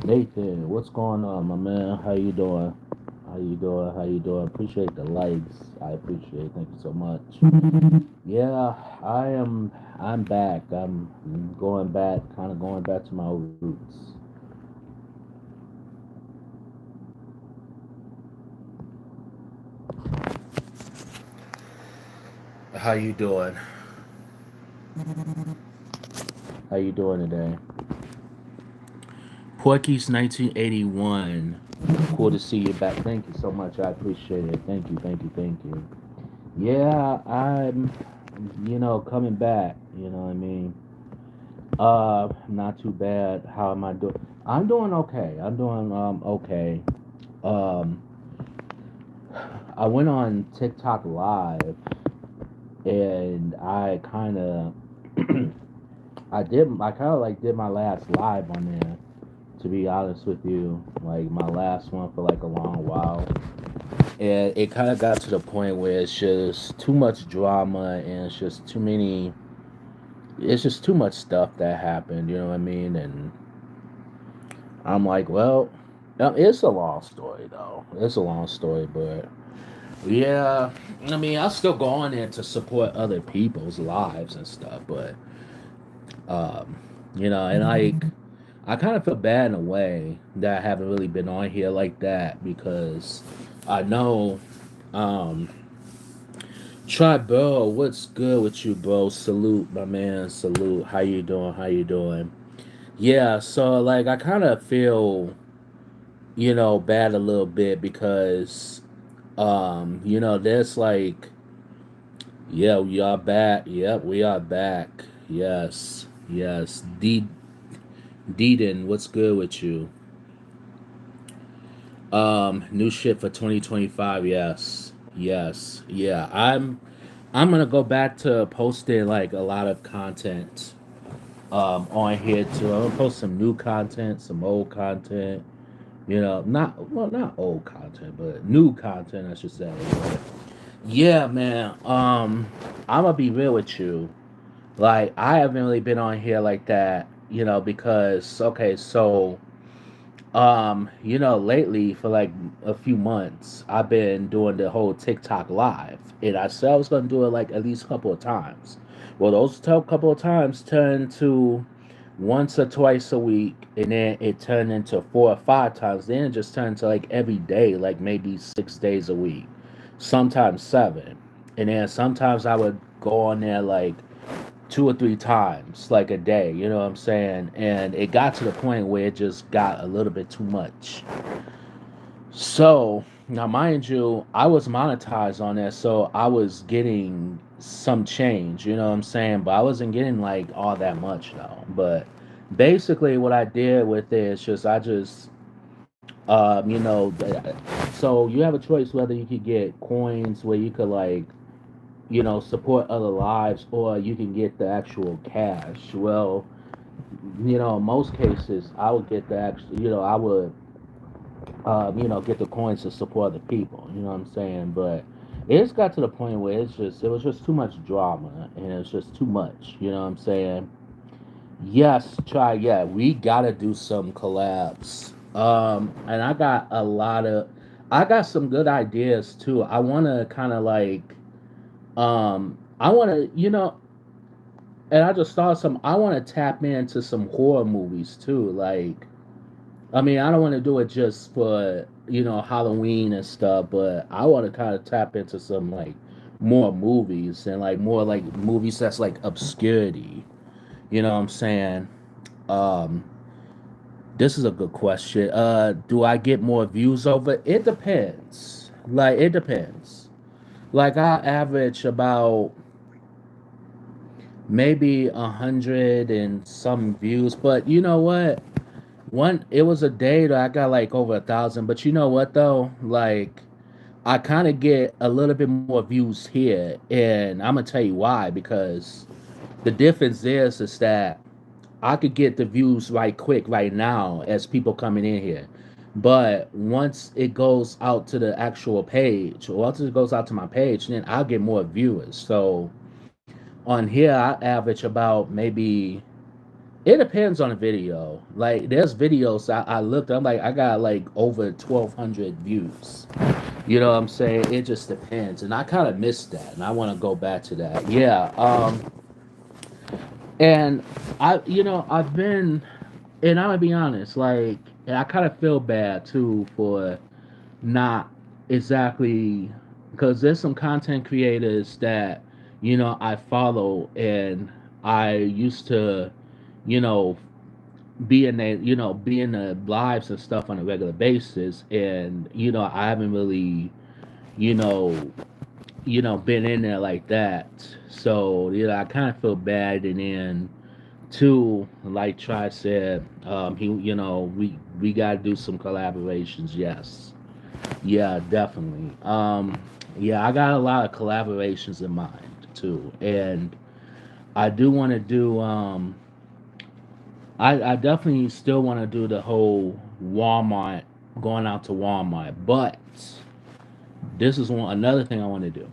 Nathan, what's going on, my man? How you doing? How you doing? How you doing? Appreciate the likes. I appreciate it. Thank you so much. Yeah, I am. I'm back. I'm going back, kind of going back to my roots. How you doing? How you doing today? Porky's 1981. Cool to see you back. Thank you so much. I appreciate it. Thank you. Thank you. Thank you. Yeah, I'm. Coming back. You know what I mean? Not too bad. How am I doing? I'm doing okay. I'm doing okay. Um, I went on TikTok Live and I kind of like did my last live on there. To be honest with you, like my last one for like a long while, and it kind of got to the point where it's just too much drama and it's just too many. It's just too much stuff that happened. You know what I mean? And I'm like, well, it's a long story though. It's a long story, but yeah, I mean, I still go on there to support other people's lives and stuff, but um, and I kind of feel bad in a way that I haven't really been on here like that because I know, um, Try bro, what's good with you, bro? Salute, my man. Salute. How you doing? How you doing? Yeah, so like I kind of feel bad a little bit because there's like yeah, we are back. Yep, we are back. Yes. Yes. Deedon, what's good with you? New shit for 2025. Yes. Yes. Yeah. I'm going to go back to posting like a lot of content on here too. I'm going to post some new content, some old content. Not old content, but new content, I should say. But yeah, man. I'm gonna be real with you. Like, I haven't really been on here like that, because okay, so lately for like a few months, I've been doing the whole TikTok live, and I said I was gonna do it like at least a couple of times. Well, those couple of times turned to once or twice a week, and then it turned into 4 or 5 times. Then it just turned to like every day, like maybe 6 days a week, sometimes seven. And then sometimes I would go on there like 2 or 3 times, like a day, you know what I'm saying? And it got to the point where it just got a little bit too much. So, now mind you, I was monetized on that, so I was getting some change, you know what I'm saying? But I wasn't getting like all that much though. But basically, what I did with it is just, I just, so you have a choice whether you could get coins where you could like support other lives, or you can get the actual cash. Well, in most cases, I would get the actual, I would, get the coins to support the people. You know what I'm saying? But it's got to the point where it was just too much drama, and it's just too much. You know what I'm saying? Yes, try. Yeah, we gotta do some collabs. And I got some good ideas too. I want to kind of like, I want to, and I just thought some. I want to tap into some horror movies too. Like, I mean, I don't want to do it just for Halloween and stuff, but I want to kind of tap into some like more movies and like more like movies that's like obscurity. You know what I'm saying? Um, this is a good question. Do I get more views over? It depends. Like it depends. Like I average about maybe 100 and some views, but you know what? It was a day that I got like over 1,000, but you know what though? Like I kind of get a little bit more views here, and I'm gonna tell you why. Because the difference is that I could get the views right quick right now as people coming in here, but once it goes out to the actual page, or once it goes out to my page, then I'll get more viewers. So on here, I average about maybe It depends on the video. Like there's videos I looked, I'm like I got like over 1,200 views. You know what I'm saying? It just depends, and I kind of missed that, and I want to go back to that. Yeah. And I've been, and I'm gonna be honest, like, and I kind of feel bad too for not exactly, because there's some content creators that I follow, and I used to, you know, be in the lives and stuff on a regular basis, and I haven't really, you know, been in there like that. So I kind of feel bad, and then too, like Try said, we gotta do some collaborations. Yes, yeah, definitely. Yeah, I got a lot of collaborations in mind too, and I do want to do. I definitely still want to do the whole Walmart, going out to Walmart, but this is another thing I want to do.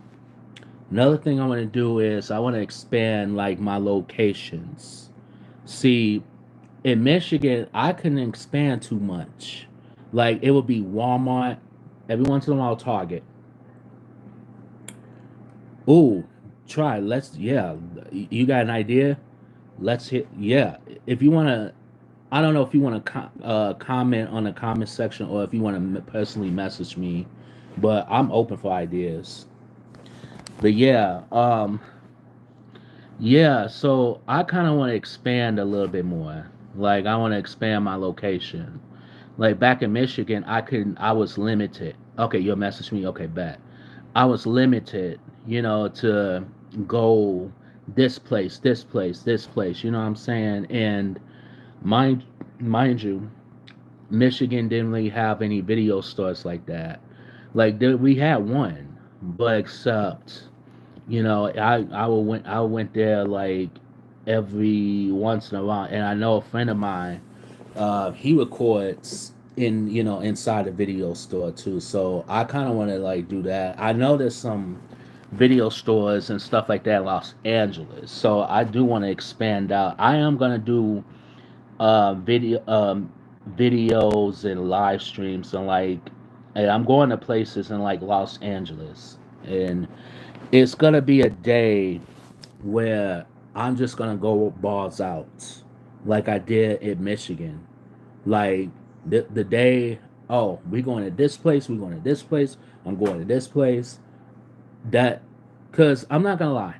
Another thing I want to do is I want to expand like my locations. See, in Michigan, I couldn't expand too much. Like it would be Walmart, every once in a while Target. Ooh, try. Let's yeah. You got an idea? Let's hit yeah. If you want to, I don't know if you want to comment on the comment section, or if you want to personally message me, but I'm open for ideas. But yeah. So I kind of want to expand a little bit more. Like I want to expand my location. Like back in Michigan, I was limited. Okay, you'll message me. Okay, bet. I was limited, to go this place, this place. You know what I'm saying? And mind mind you, Michigan didn't really have any video stores like that. Like we had one, but except I went there like every once in a while, and I know a friend of mine, he records inside a video store too. So I kind of want to like do that. I know there's some video stores and stuff like that in Los Angeles, so I do want to expand out. I am gonna do video videos and live streams, and like, and I'm going to places in like Los Angeles, and it's gonna be a day where I'm just gonna go balls out, like I did in Michigan. Like the day, oh, we going to this place, we going to this place, I'm going to this place. That, cause I'm not gonna lie,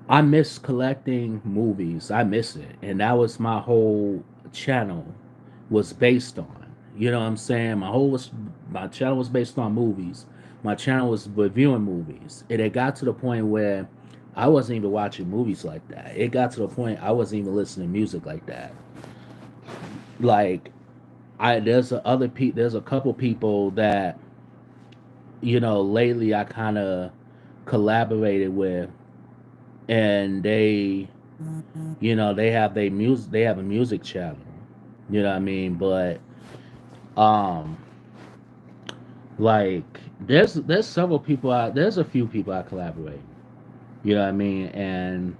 I miss collecting movies. I miss it, and that was my whole channel was based on. You know what I'm saying? My channel was based on movies. My channel was reviewing movies. And it got to the point where I wasn't even watching movies like that. It got to the point I wasn't even listening to music like that. Like there's a couple people that lately I kind of collaborated with, and they have a music channel. You know what I mean? But um like there's several people there's a few people I collaborate. You know what I mean? And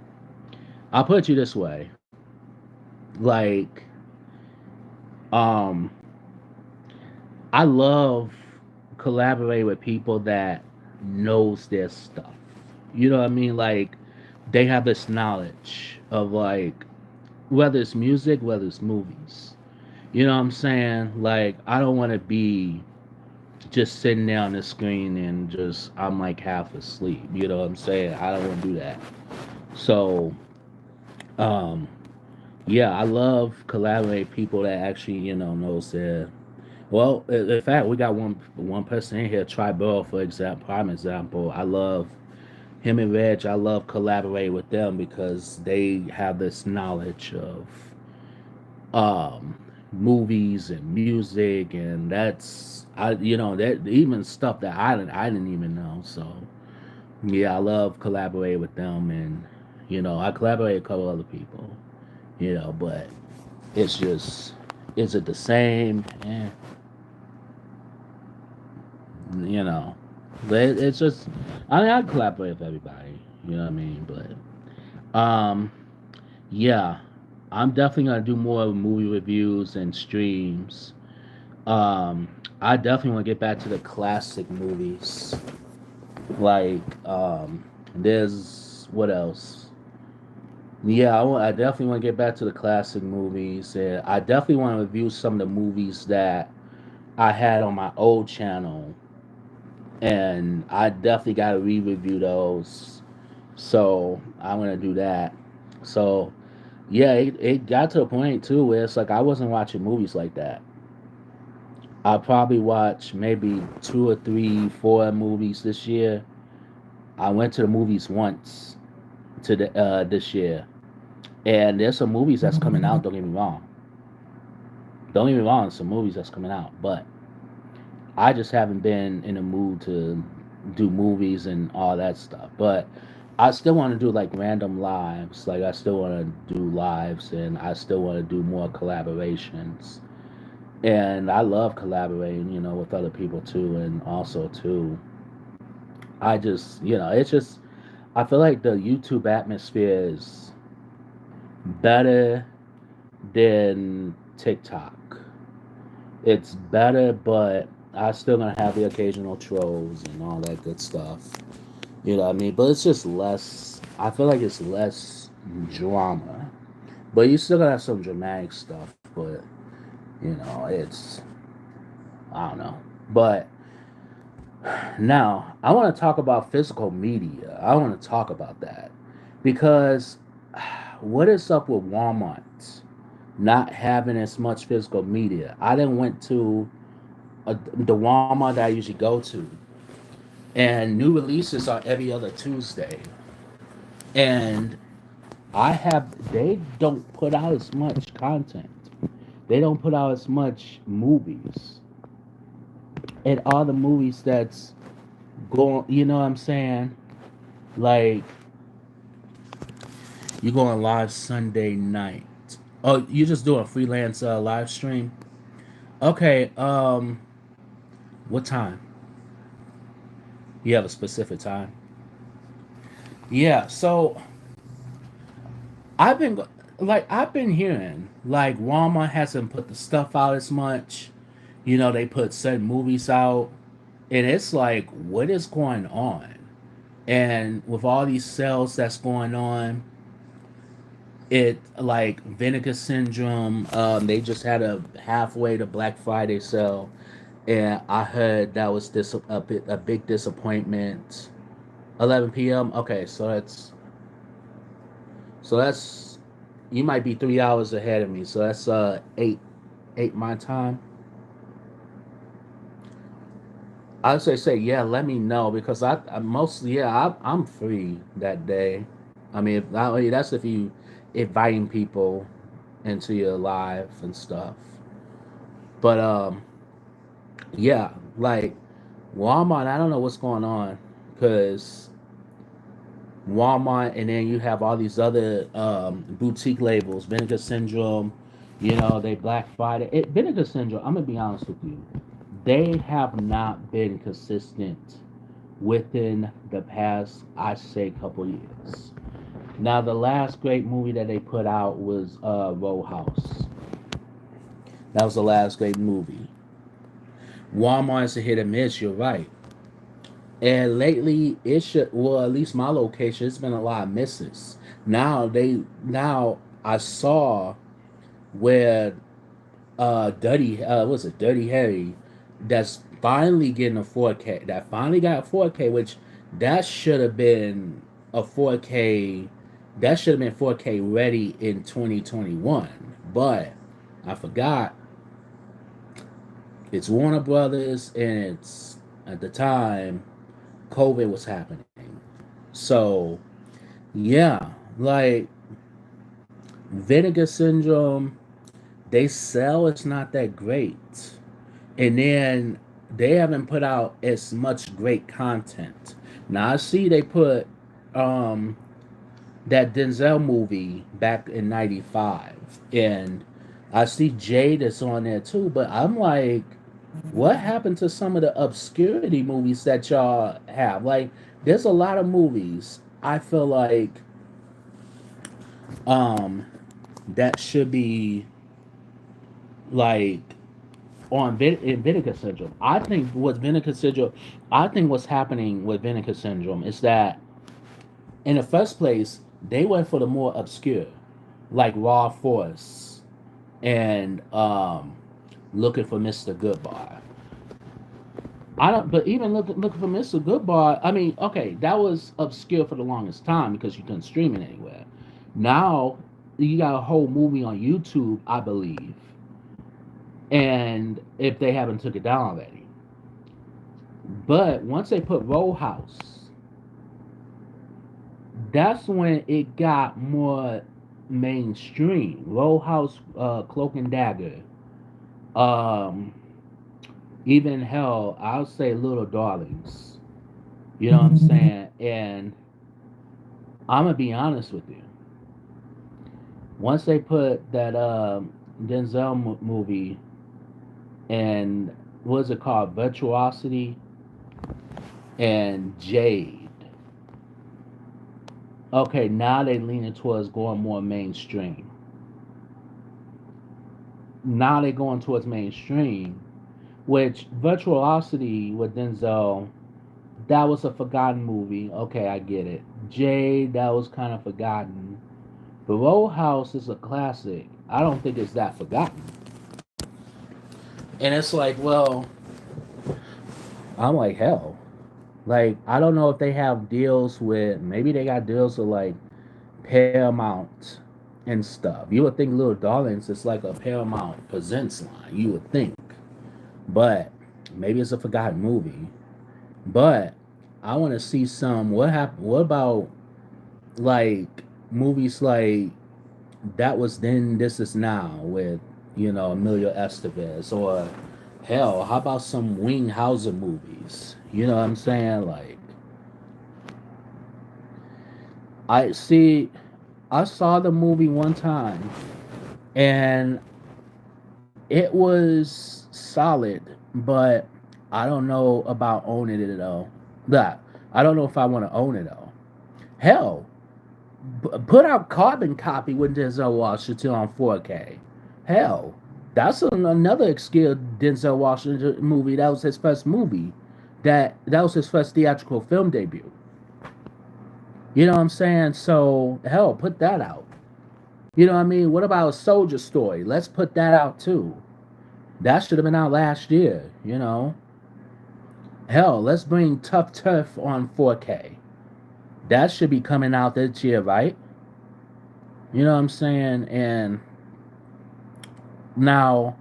I'll put it you this way. Like um I love collaborating with people that knows their stuff. You know what I mean? Like they have this knowledge of like whether it's music, whether it's movies. You know what I'm saying? Like I don't want to be just sitting there on the screen and just I'm like half asleep. You know what I'm saying? I don't want to do that. So, um, yeah, I love collaborate people that actually knows their. Well, in fact, we got one person in here, Tribal, for example. Prime example. I love him and Reg. I love collaborate with them because they have this knowledge of um movies and music, and that's that even stuff that I didn't even know. So yeah, I love collaborating with them, and I collaborate with a couple other people, but it's just, is it the same? You know, but it's just, I mean, I collaborate with everybody, you know what I mean, but um yeah. I'm definitely gonna do more movie reviews and streams. Um, I definitely want to get back to the classic movies. Like, there's what else? Yeah, I definitely want to get back to the classic movies, and I definitely want to review some of the movies that I had on my old channel, and I definitely got to re-review those. So I'm gonna do that. So yeah, it got to a point too where it's like I wasn't watching movies like that. I probably watched maybe two or three, four movies this year. I went to the movies once to the this year, and there's some movies that's coming out. Don't get me wrong. Don't get me wrong. Some movies that's coming out, but I just haven't been in the mood to do movies and all that stuff. But I still want to do like random lives. Like I still want to do lives, and I still want to do more collaborations. And I love collaborating, with other people too, and also too. I just, it's just I feel like the YouTube atmosphere is better than TikTok. It's better, but I still gonna have the occasional trolls and all that good stuff. You know what I mean? But it's just less. I feel like it's less drama. But you still gonna have some dramatic stuff. But it's I don't know. But now I want to talk about physical media. I want to talk about that because what is up with Walmart not having as much physical media? I then went to the Walmart that I usually go to, and new releases are every other Tuesday. And they don't put out as much content. They don't put out as much movies. And all the movies that's going, you know what I'm saying? Like, you going live Sunday night. Oh, you just doing a freelance live stream? Okay, what time? You have a specific time? Yeah, so I've been I've been hearing like Walmart hasn't put the stuff out as much. They put certain movies out, and it's like, what is going on? And with all these sales that's going on, it like Vinegar Syndrome. They just had a halfway to Black Friday sale, and I heard that was a big disappointment. 11 p.m. Okay, so that's you might be 3 hours ahead of me. So that's eight my time. I would say yeah. Let me know because I mostly I'm free that day. I mean, that's if you inviting people into your live and stuff. But yeah, like Walmart. I don't know what's going on because Walmart, and then you have all these other boutique labels, Vinegar Syndrome. They Black Friday. Vinegar Syndrome. I'm gonna be honest with you. They have not been consistent within the past, I say, couple years. Now, the last great movie that they put out was Row House. That was the last great movie. Walmart is a hit and miss. You're right. And lately, it should, well, at least my location, it's been a lot of misses. Now I saw where Dirty Harry, that's finally getting a 4K. That finally got a 4K, which that should have been a 4K. That should have been 4K ready in 2021. But I forgot it's Warner Brothers, and it's at the time COVID was happening. So yeah, like Vinegar Syndrome, they sell it's not that great. And then they haven't put out as much great content. Now I see they put um that Denzel movie back in '95, and I see Jade is on there too. But I'm like, what happened to some of the obscurity movies that y'all have? Like, there's a lot of movies I feel like um that should be like in Vinegar Syndrome. I think what's happening with Vinegar Syndrome is that in the first place they went for the more obscure, like Raw Force and Looking for Mr. Goodbar. I don't, but even looking for Mr. Goodbar, I mean, okay, that was obscure for the longest time because you couldn't stream it anywhere. Now you got a whole movie on YouTube, I believe, and if they haven't took it down already. But once they put Roll House, that's when it got more mainstream. Roll House, Cloak and Dagger, um, even hell, I'll say Little Darlings. You know what I'm saying? And I'm gonna be honest with you. Once they put that Denzel movie and what's it called, Virtuosity and Jade. Okay, now they leaning towards going more mainstream. Now they going towards mainstream, which Virtuosity with Denzel, that was a forgotten movie. Okay, I get it. Jade, that was kind of forgotten. The Roll House is a classic. I don't think it's that forgotten. And it's like, well, I'm like, hell. Like, I don't know if they have deals with, maybe they got deals with like Paramount and stuff. You would think Little Darlings is like a Paramount Presents line. You would think. But maybe it's a forgotten movie. But I want to see some. What happened? What about like movies like That Was Then, This Is Now with, Emilio Estevez, or hell, how about some Wing Hauser movies? You know what I'm saying? Like, I see, I saw the movie one time and it was solid, but I don't know about owning it though. That I don't know if I want to own it though. Hell, put out Carbon Copy with Denzel Washington on 4K. Hell, that's another obscure Denzel Washington movie. That was his first movie. That was his first theatrical film debut. You know what I'm saying? So hell, put that out. You know what I mean? What about a Soldier Story? Let's put that out too. That should have been out last year. Hell, let's bring Tough Turf on 4K. That should be coming out this year, right? You know what I'm saying? And now,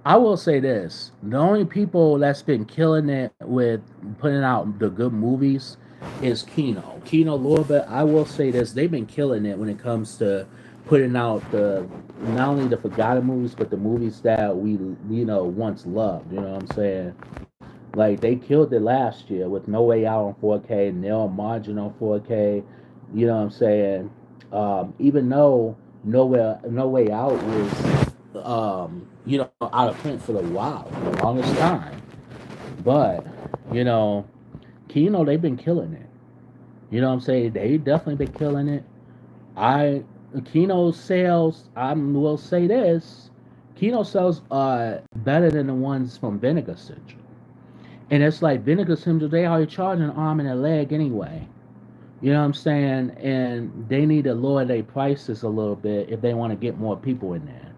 I will say this: the only people that's been killing it with putting out the good movies is Kino Lorber. I will say this: they've been killing it when it comes to putting out the not only the forgotten movies, but the movies that we once loved. You know what I'm saying? Like they killed it last year with No Way Out on 4K, Nail Margin on 4K. You know what I'm saying? Even though No Way Out was out of print for a while, for the longest time. But, you know, Kino, they've been killing it. You know what I'm saying? They definitely been killing it. I Kino sales, I will say this, Kino sales are better than the ones from Vinegar Syndrome. And it's like Vinegar Syndrome, they already charging an arm and a leg anyway. You know what I'm saying? And they need to lower their prices a little bit if they want to get more people in there.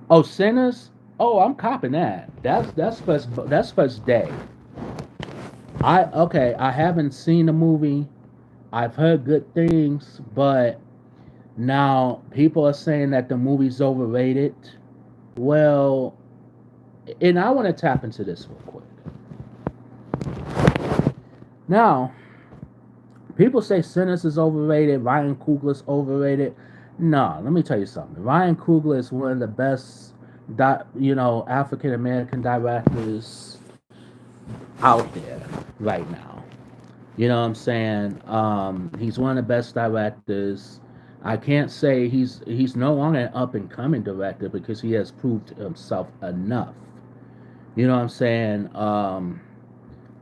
Oh, Sinners? Oh, I'm copping that. That's first day. I haven't seen the movie. I've heard good things, but now people are saying that the movie's overrated. Well, and I want to tap into this real quick. Now, people say Sinners is overrated, Ryan Coogler's overrated. No, let me tell you something. Ryan Coogler is one of the best, African American directors out there right now. You know what I'm saying? He's one of the best directors. I can't say he's no longer an up and coming director because he has proved himself enough. You know what I'm saying?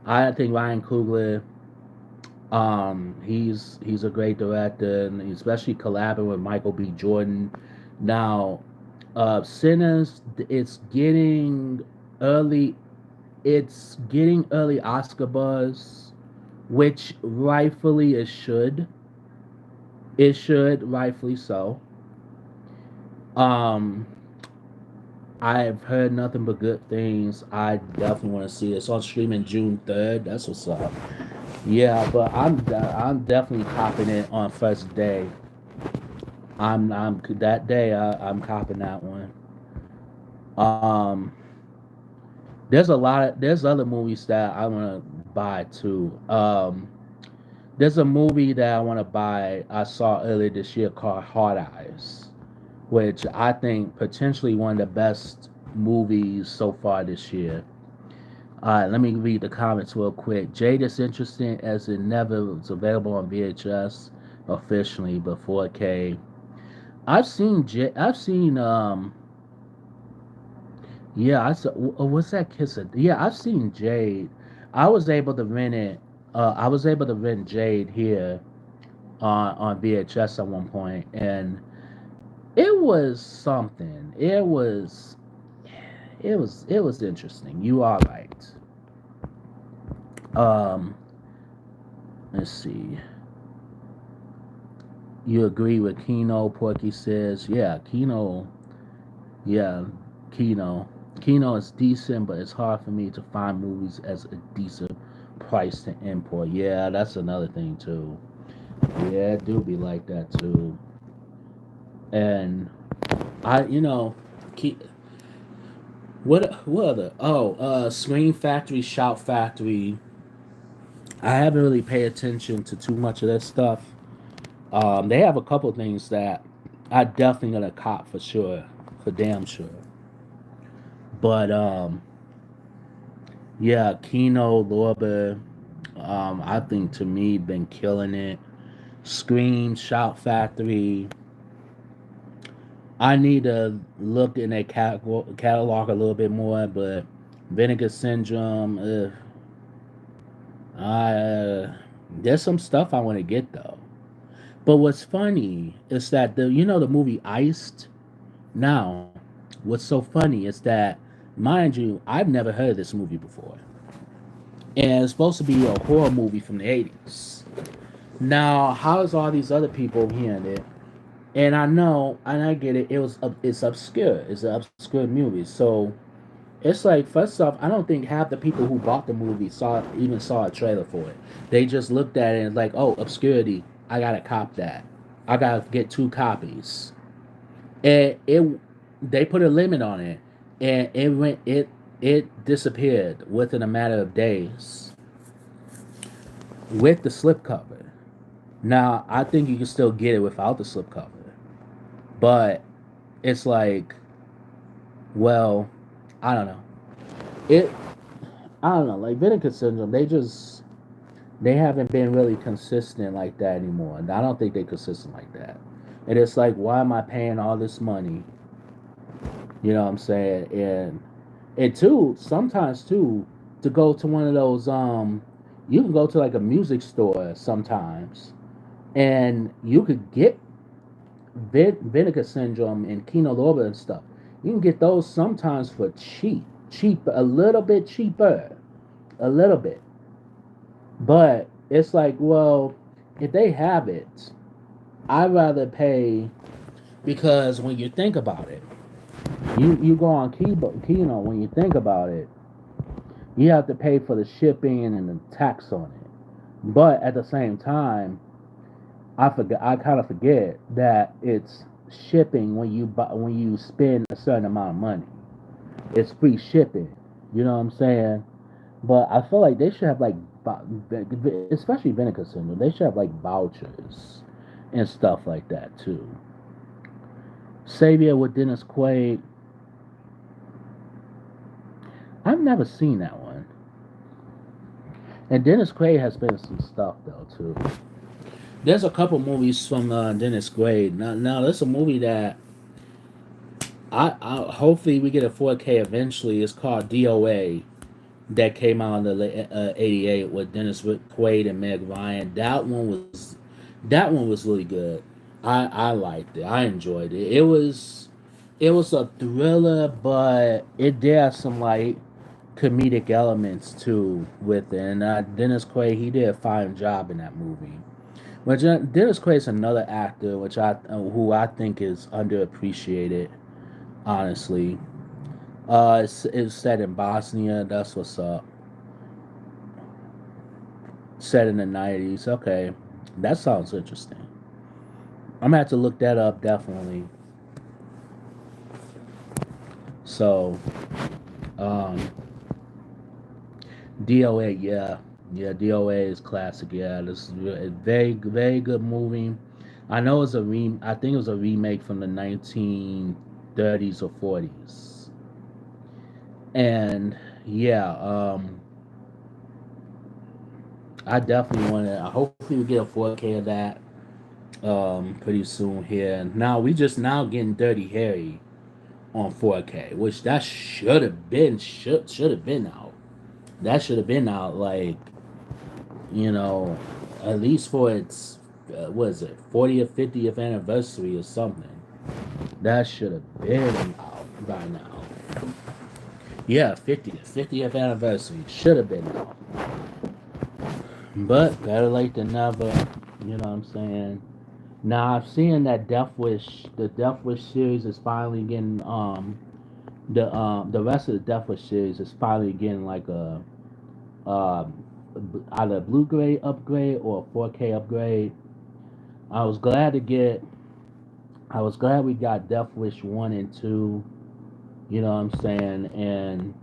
I think Ryan Coogler He's a great director, and especially collaborating with Michael B. Jordan. Now, Sinners, early. It's getting early Oscar buzz, which rightfully it should. It should, rightfully so. Um, I've heard nothing but good things. I definitely want to see it. It's on streaming June 3rd. That's what's up. Yeah, but I'm definitely copping it on first day. I'm that day. I'm copping that one. Um, there's other movies that I want to buy too. There's a movie that I want to buy. I saw earlier this year called Hard Eyes, which I think potentially one of the best movies so far this year. Let me read the comments real quick. Jade is interesting as it never was available on VHS officially, but 4K. I've seen yeah, I saw what's that kisser? Yeah, I've seen Jade. I was able to rent it. I was able to rent Jade here on VHS at one point, and it was something. It was interesting. You are right. Um, let's see. You agree with Kino? Porky says, yeah, Kino. Yeah, Kino. Kino is decent, but it's hard for me to find movies as a decent price to import. Yeah, that's another thing too. Yeah, it do be like that too. And I, Ki- what other? Oh, Screen Factory, Shout Factory. I haven't really paid attention to too much of that stuff. They have a couple things that I definitely gonna cop for sure, for damn sure. But yeah, Kino Lorber, I think to me been killing it. Scream, Shout Factory. I need to look in their catalog a little bit more, but Vinegar Syndrome, there's some stuff I want to get though. But what's funny is that the movie Iced. Now, what's so funny is that, mind you, I've never heard of this movie before, and it's supposed to be a horror movie from the '80s. Now, how is all these other people hearing it? And I know, and I get it. It's obscure. It's an obscure movie. So it's like, first off, I don't think half the people who bought the movie saw a trailer for it. They just looked at it and like, oh, obscurity. I gotta cop that. I gotta get 2 copies. And they put a limit on it, and it disappeared within a matter of days with the slipcover. Now I think you can still get it without the slipcover, but it's like, well, I don't know. It I don't know. Like Vinegar Syndrome, they haven't been really consistent like that anymore. And I don't think they're consistent like that. And it's like, why am I paying all this money? You know what I'm saying? And two, sometimes too, to go to one of those you can go to like a music store sometimes, and you could get Vinegar Syndrome and Kino Lorber and stuff. You can get those sometimes for a little bit cheaper, a little bit. But it's like, well, if they have it, I'd rather pay, because when you think about it, you go on Kino. When you think about it, you have to pay for the shipping and the tax on it. But at the same time, I kind of forget that it's shipping when you spend a certain amount of money. It's free shipping. You know what I'm saying? But I feel like they should have like, especially Vinegar Syndrome, they should have like vouchers and stuff like that too. Savior with Dennis Quaid. I've never seen that one. And Dennis Quaid has been in some stuff though too. There's a couple movies from Dennis Quaid. Now there's a movie that I hopefully we get a 4K eventually. It's called DOA. that came out in the late '88 with Dennis Quaid and Meg Ryan. That one was really good. I liked it. I enjoyed it. It was a thriller, but it did have some like comedic elements too with it. And Dennis Quaid, he did a fine job in that movie. But Dennis Quaid's another actor which who I think is underappreciated. Honestly, it's set in Bosnia. That's what's up. Set in the '90s. Okay, that sounds interesting. I'm gonna have to look that up definitely. So, um, DOA, yeah, yeah, DOA is classic. Yeah, this is a very, very good movie. I know it's a I think it was a remake from the 1930s or 40s, and yeah, I definitely want to. Hopefully, we get a 4K of that pretty soon here. Now we just now getting Dirty Harry on 4K, which that should have been out. That should have been out like you know, at least for its what is it, 40th, 50th anniversary or something. That should have been out by now. Yeah, 50th anniversary should have been out. But better late than never. You know what I'm saying? Now I've seen that the Death Wish series is finally getting the rest of the Death Wish series is finally getting like a um either a Blu-ray upgrade or a 4K upgrade. I was glad to get. I was glad we got Death Wish 1 and 2. You know what I'm saying? And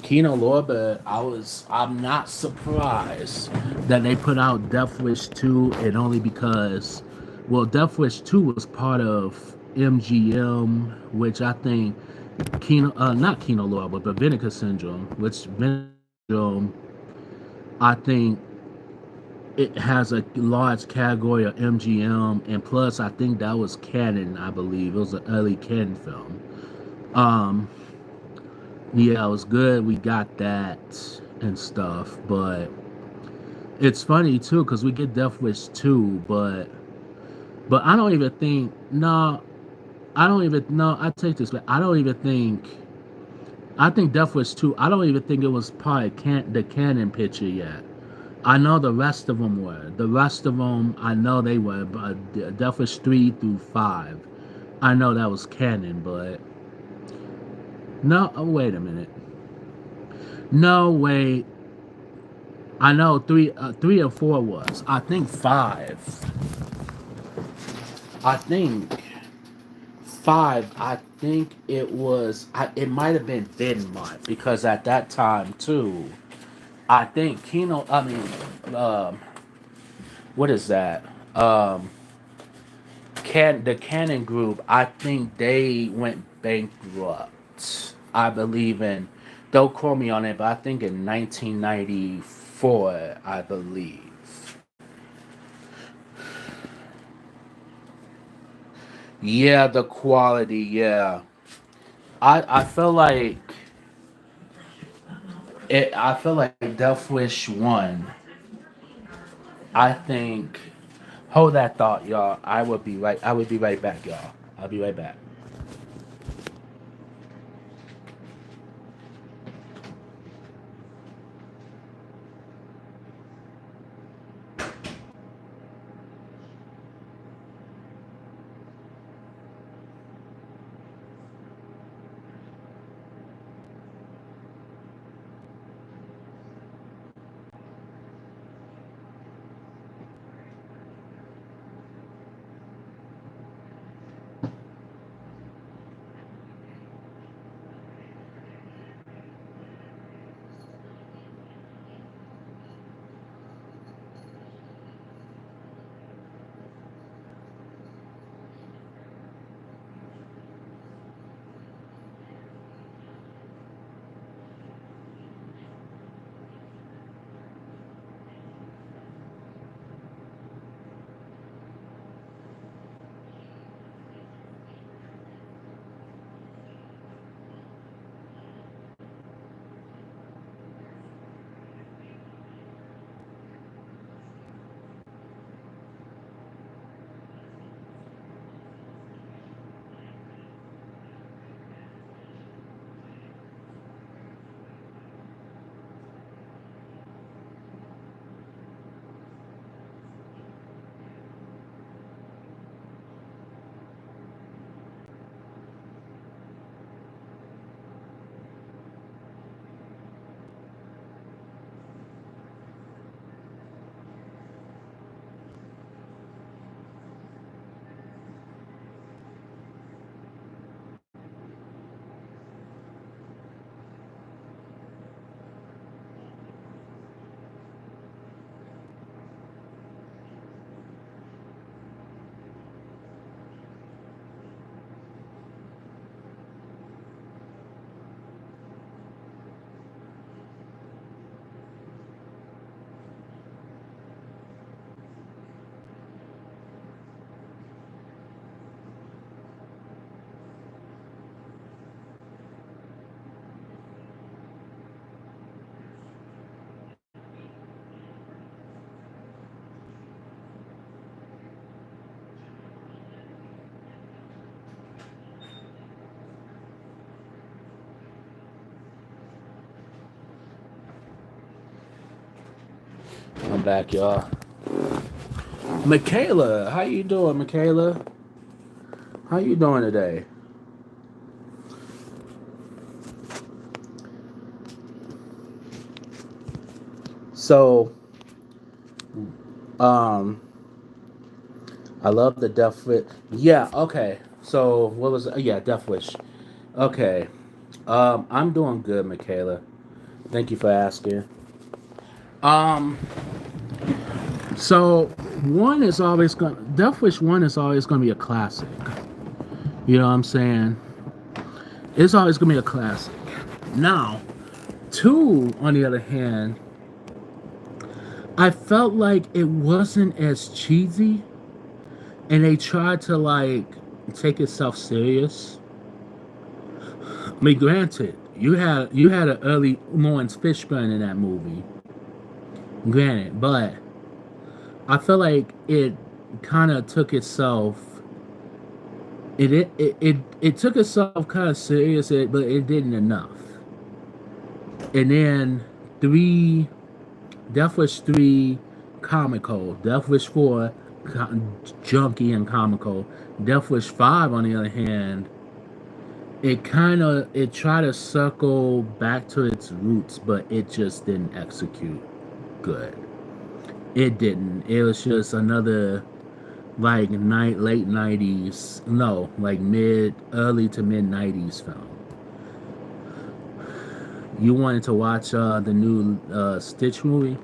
Kino Lorber, I'm not surprised that they put out Death Wish 2, and only because, well, Death Wish 2 was part of MGM, which I think not Kino Lorber, but Vinegar Syndrome, which Vinegar Syndrome, I think it has a large category of MGM, and plus I think that was canon. I believe it was an early canon film. Um, yeah, it was good. We got that and stuff, but it's funny too because we get Death Wish 2, but I don't even think no, I don't even no. I take this back. I don't even think. I think Death Wish 2. I don't even think it was part of the canon picture yet. I know the rest of them were. The rest of them, I know they were. But Death Wish 3 through 5, I know that was canon. But no, oh, wait a minute. No, wait. I know 3 and 4 was. I think 5. I think 5. I think it was. It might have been Denmark because at that time too. I think Kino. I mean, um, what is that? Um, the Canon Group, I think they went bankrupt. I believe in, don't quote me on it, but I think in 1994, I believe. Yeah, the quality, yeah. I feel like I feel like Death Wish 1. I think. Hold that thought, y'all. I will be right back, y'all. I'll be right back. I'm back, y'all. Michaela, how you doing, Michaela? How you doing today? So, um, I love the Death Wish. Yeah, okay. So, what was yeah, Death Wish. Okay. I'm doing good, Michaela. Thank you for asking. Um, so one is always going Death Wish 1 is always gonna be a classic. You know what I'm saying? It's always gonna be a classic. Now, two, on the other hand, I felt like it wasn't as cheesy and they tried to like take itself serious. I mean, granted, you had an early Lawrence Fishburne in that movie, granted, but I feel like it kind of took itself. It took itself kind of serious, but it didn't enough. And then three, Death Wish 3, comical. Death Wish 4, junky and comical. Death Wish 5, on the other hand, it tried to circle back to its roots, but it just didn't execute good. It didn't. It was just another like late 90s, no, like mid early to mid 90s film. You wanted to watch the new Stitch movie?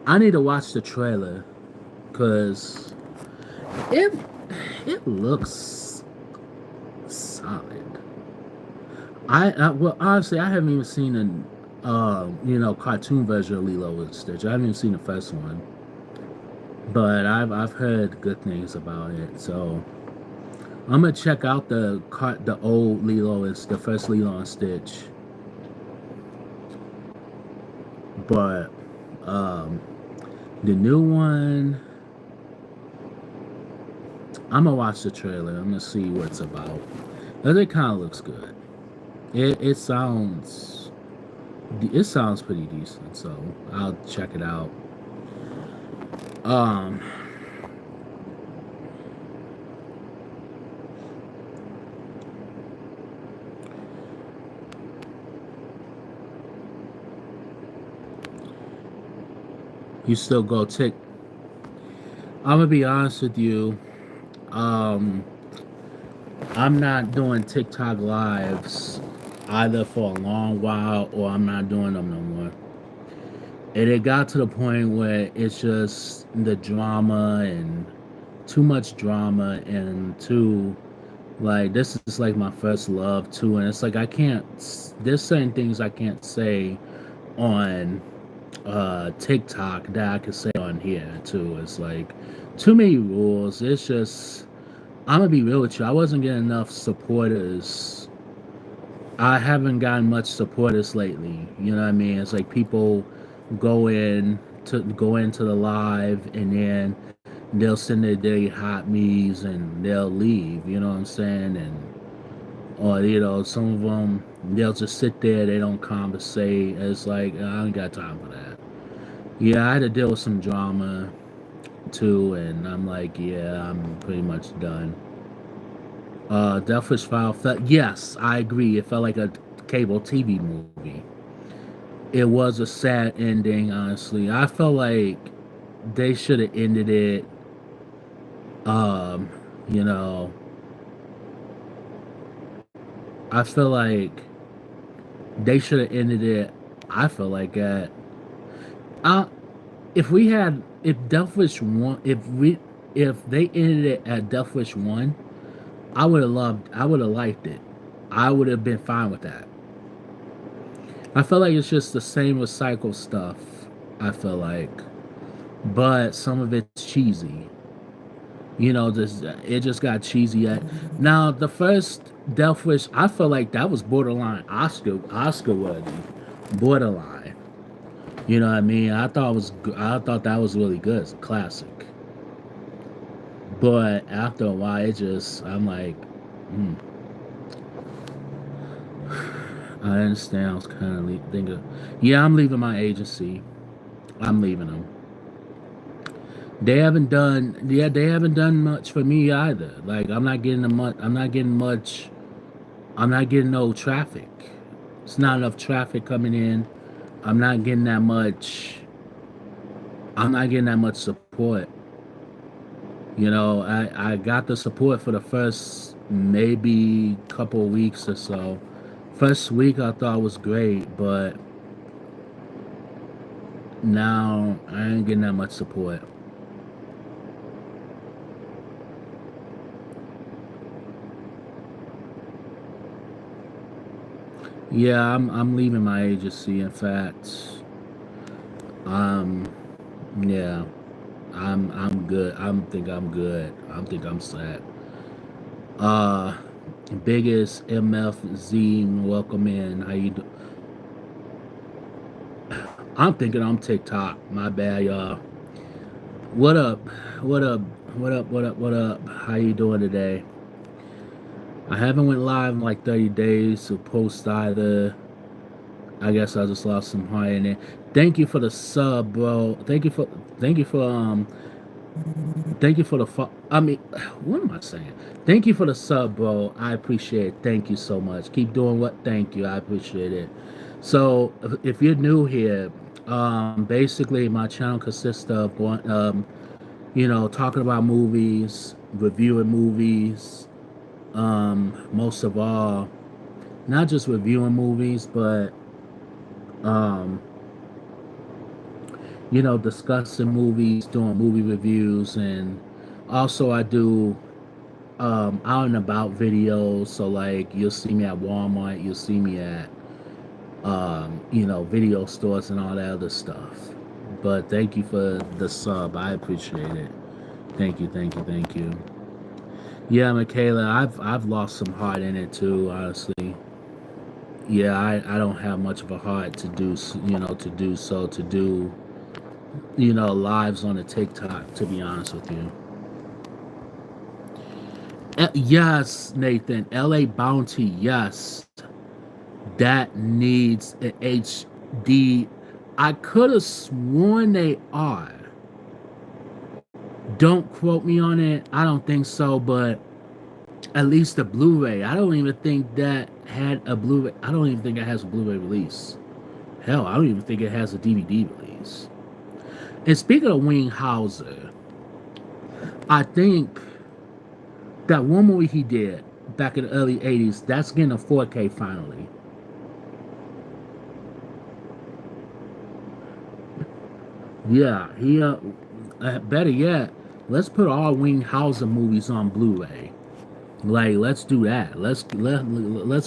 I need to watch the trailer because it it looks solid. Well, honestly, I haven't even seen an cartoon version of Lilo and Stitch. I haven't even seen the first one, but I've heard good things about it. So I'm gonna check out the old Lilo and the first Lilo and Stitch. But um, the new one, I'm gonna watch the trailer. I'm gonna see what it's about. But it kind of looks good. It sounds pretty decent. So I'll check it out. Um, you still go tick. I'm gonna be honest with you. Um, I'm not doing TikTok lives either for a long while, or I'm not doing them no more. And it got to the point where it's just the drama and too much drama, and too like this is like my first love too, and it's like I can't. There's certain things I can't say on TikTok that I can say on here too. It's like too many rules. It's just I'm gonna be real with you. I wasn't getting enough supporters. I haven't gotten much supporters lately. You know what I mean? It's like people go into the live, and then they'll send their daily hot me's and they'll leave. You know what I'm saying? And or some of them they'll just sit there. They don't conversate. It's like I ain't got time for that. Yeah, I had to deal with some drama too, and I'm like, yeah, I'm pretty much done. Death Wish File felt, yes, I agree. It felt like a cable TV movie. It was a sad ending, honestly. I felt like they should have ended it. Um, you know, I feel like they should have ended it. I feel like at uh, if Death Wish one, if they ended it at Death Wish 1, I would have liked it. I would have been fine with that. I feel like it's just the same recycled stuff. I feel like, but some of it's cheesy. Just it just got cheesy. Now the first Death Wish, I feel like that was borderline Oscar worthy, borderline. You know what I mean? I thought that was really good. It's a classic. But after a while, I'm like, hmm. I understand. I was kind of thinking, yeah, I'm leaving my agency. I'm leaving them. They haven't done, yeah, they haven't done much for me either. Like I'm not getting the much. I'm not getting much. I'm not getting no traffic. It's not enough traffic coming in. I'm not getting that much. I'm not getting that much support. You know, I got the support for the first maybe couple weeks or so. First week I thought was great, but now I ain't getting that much support. Yeah, I'm leaving my agency. In fact, um, yeah, I'm good. I'm good. I think I'm set. Uh, biggest MF Zine, welcome in. How you do? I'm thinking I'm TikTok. My bad, y'all. What up? What up? What up? What up? What up? How you doing today? I haven't went live in like 30 days to post either. I guess I just lost some heart in it. Thank you for the sub, bro. Thank you for thank you for the I mean, what am I saying? Thank you for the sub, bro. I appreciate it. Thank you so much. Keep doing what. Thank you. I appreciate it. So, if you're new here, basically my channel consists of going, talking about movies, reviewing movies. Most of all, not just reviewing movies, but um, discussing movies, doing movie reviews, and also I do out and about videos. So like you'll see me at Walmart, you'll see me at video stores and all that other stuff. But thank you for the sub. I appreciate it. Thank you, thank you, thank you. Yeah, Michaela, I've lost some heart in it too, honestly. Yeah, I don't have much of a heart to do, to do, lives on a TikTok, to be honest with you. Yes, Nathan, LA Bounty, yes. That needs an HD. I could have sworn they are. Don't quote me on it. I don't think so, but at least the Blu-ray. I don't even think that had a Blu-ray. I don't even think it has a Blu-ray release. Hell, I don't even think it has a DVD release. And speaking of Wing Hauser, I think that one movie he did back in the early 80s, that's getting a 4K finally. Yeah, better yet, let's put all Wing Hauser movies on Blu-ray. Like, let's do that. Let's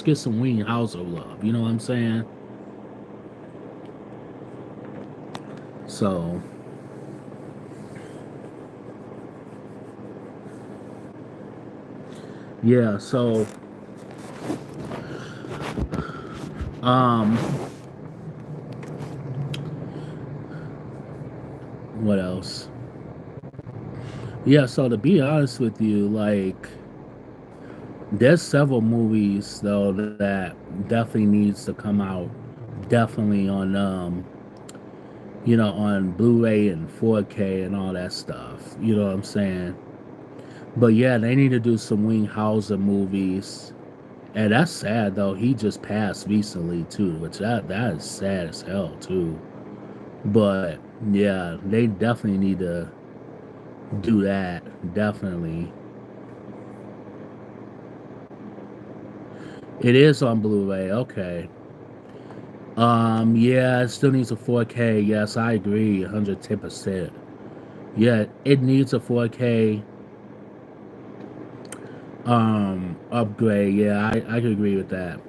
get some Wing Hauser love. You know what I'm saying? So, yeah. So, um, what else? Yeah. So to be honest with you, like, there's several movies though that definitely needs to come out. Definitely on on Blu-ray and 4K and all that stuff. You know what I'm saying? But yeah, they need to do some Wing Hauser movies. And that's sad though. He just passed recently too, which that is sad as hell too. But yeah, they definitely need to do that. Definitely. It is on Blu-ray. Okay. Yeah, it still needs a 4K. Yes, I agree, 110%. Yeah, it needs a 4K upgrade. Yeah, I could agree with that.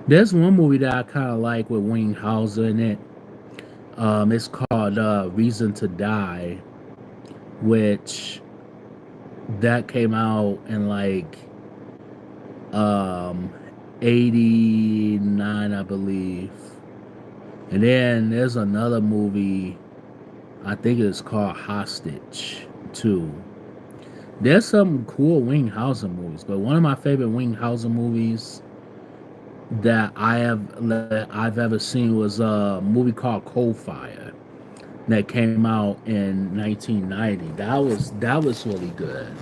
There's one movie that I kind of like with Wing Hauser in it. It's called Reason to Die, which that came out in like um 89, I believe. And then there's another movie, I think it's called Hostage too. There's some cool Wing Hauser movies, but one of my favorite Wing Hauser movies that I've ever seen was a movie called Cold Fire. that came out in 1990. That was really good.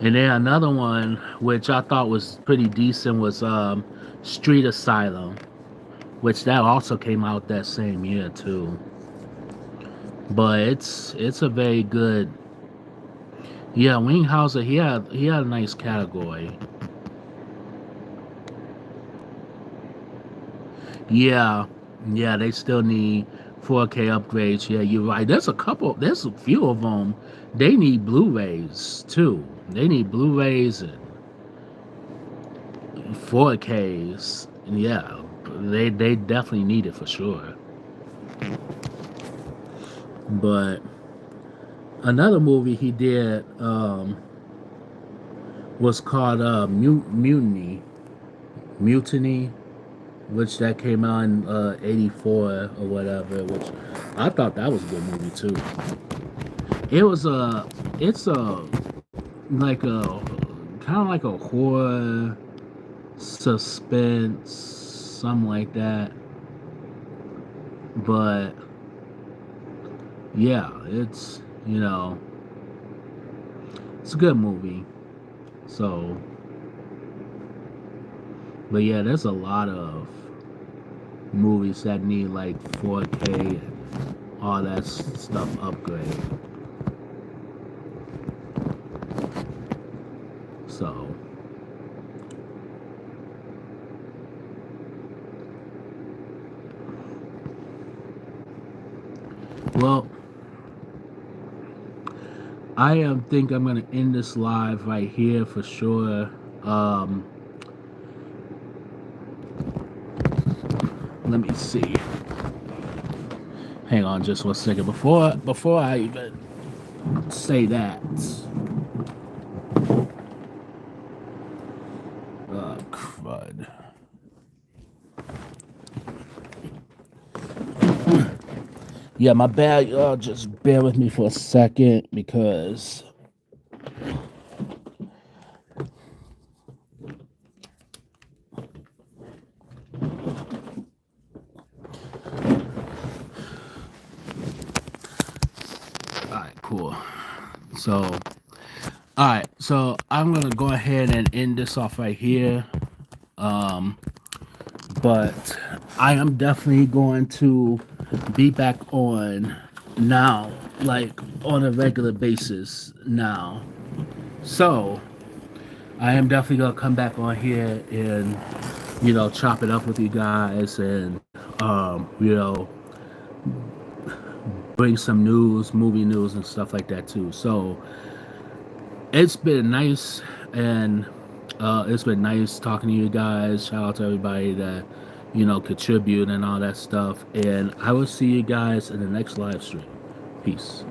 And then another one which I thought was pretty decent was Street Asylum, which that also came out that same year too. But it's a very good. Yeah, Winghauser, he had a nice category. Yeah, yeah, they still need 4K upgrades. Yeah, you're right. There's a few of them. They need Blu-rays too. They need Blu-rays and 4Ks. Yeah, they definitely need it for sure. But another movie he did was called Mutiny, which that came out in '84 or whatever. Which I thought that was a good movie too. It was it's a like a kind of like a horror suspense, something like that. But yeah, it's a good movie. So, but yeah, there's a lot of movies that need like 4K and all that stuff upgrade. So, well, think I'm gonna end this live right here for sure. Um, Let me see. Hang on just one second before I even say that. Crud. Yeah, my bad. Y'all just bear with me for a second because all right, cool. So, all right, so I'm gonna go ahead and end this off right here. Um, but I am definitely going to be back on now, like on a regular basis now. So I am definitely gonna come back on here and chop it up with you guys and bring some news, movie news and stuff like that too. So it's been nice and it's been nice talking to you guys. Shout out to everybody that contribute and all that stuff. And I will see you guys in the next live stream. Peace.